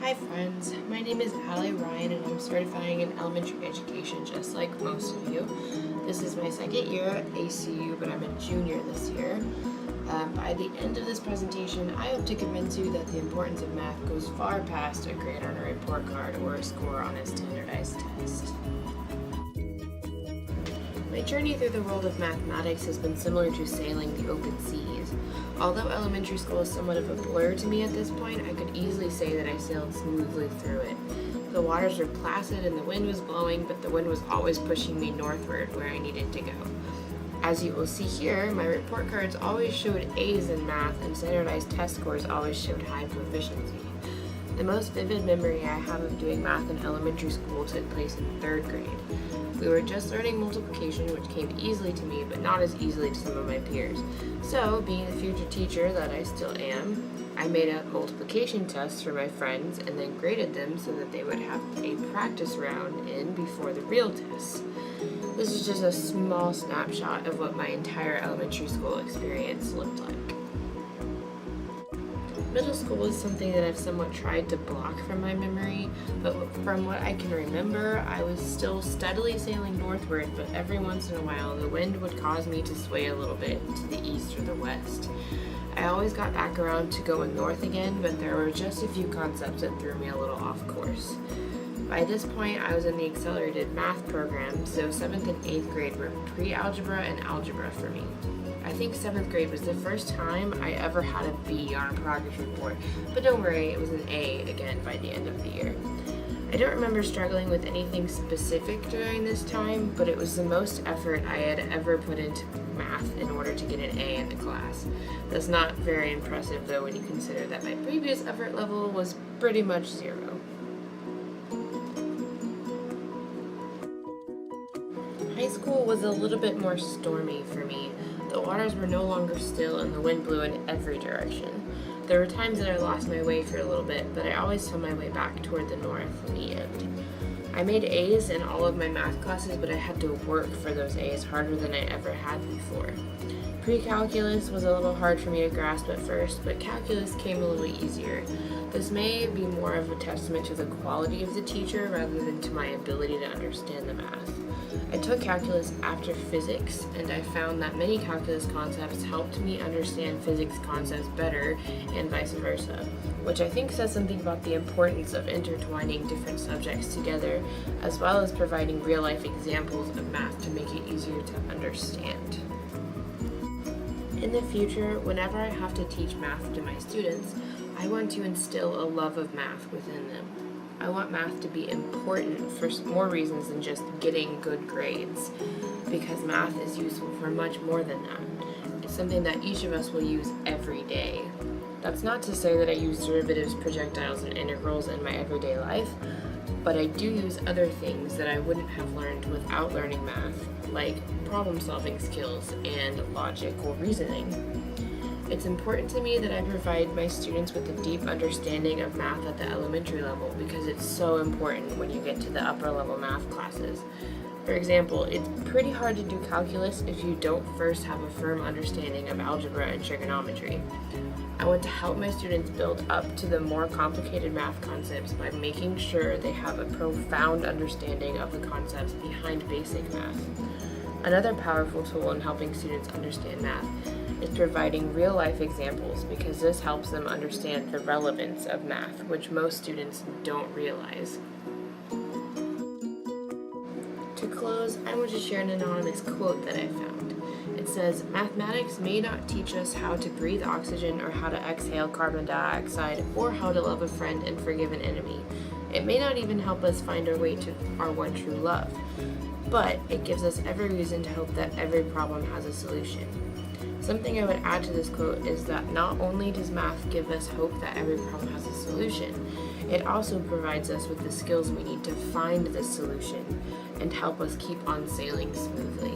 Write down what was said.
Hi friends, my name is Allie Ryan and I'm certifying in elementary education just like most of you. This is my second year at ACU, but I'm a junior this year. By the end of this presentation, I hope to convince you that the importance of math goes far past a grade on a report card or a score on a standardized test. My journey through the world of mathematics has been similar to sailing the open seas. Although elementary school is somewhat of a blur to me at this point, I could easily say that I sailed smoothly through it. The waters were placid and the wind was blowing, but the wind was always pushing me northward where I needed to go. As you will see here, my report cards always showed A's in math and standardized test scores always showed high proficiency. The most vivid memory I have of doing math in elementary school took place in 3rd grade. We were just learning multiplication, which came easily to me, but not as easily to some of my peers. So, being the future teacher that I still am, I made up multiplication tests for my friends and then graded them so that they would have a practice round in before the real tests. This is just a small snapshot of what my entire elementary school experience looked like. Middle school is something that I've somewhat tried to block from my memory, but from what I can remember, I was still steadily sailing northward, but every once in a while the wind would cause me to sway a little bit to the east or the west. I always got back around to going north again, but there were just a few concepts that threw me a little off course. By this point, I was in the accelerated math program, so 7th and 8th grade were pre-algebra and algebra for me. I think 7th grade was the first time I ever had a B on a progress report, but don't worry, it was an A again by the end of the year. I don't remember struggling with anything specific during this time, but it was the most effort I had ever put into math in order to get an A in the class. That's not very impressive though when you consider that my previous effort level was pretty much 0. High school was a little bit more stormy for me. The waters were no longer still and the wind blew in every direction. There were times that I lost my way for a little bit, but I always found my way back toward the north in the end. I made A's in all of my math classes, but I had to work for those A's harder than I ever had before. Pre-calculus was a little hard for me to grasp at first, but calculus came a little easier. This may be more of a testament to the quality of the teacher rather than to my ability to understand the math. I took calculus after physics, and I found that many calculus concepts helped me understand physics concepts better and vice versa, which I think says something about the importance of intertwining different subjects together, as well as providing real-life examples of math to make it easier to understand. In the future, whenever I have to teach math to my students, I want to instill a love of math within them. I want math to be important for more reasons than just getting good grades, because math is useful for much more than that. It's something that each of us will use every day. That's not to say that I use derivatives, projectiles, and integrals in my everyday life, but I do use other things that I wouldn't have learned without learning math, like problem-solving skills and logic or reasoning. It's important to me that I provide my students with a deep understanding of math at the elementary level because it's so important when you get to the upper level math classes. For example, it's pretty hard to do calculus if you don't first have a firm understanding of algebra and trigonometry. I want to help my students build up to the more complicated math concepts by making sure they have a profound understanding of the concepts behind basic math. Another powerful tool in helping students understand math is providing real-life examples because this helps them understand the relevance of math, which most students don't realize. To close, I want to share an anonymous quote that I found. It says, "Mathematics may not teach us how to breathe oxygen or how to exhale carbon dioxide or how to love a friend and forgive an enemy. It may not even help us find our way to our one true love. But it gives us every reason to hope that every problem has a solution." Something I would add to this quote is that not only does math give us hope that every problem has a solution, it also provides us with the skills we need to find this solution and help us keep on sailing smoothly.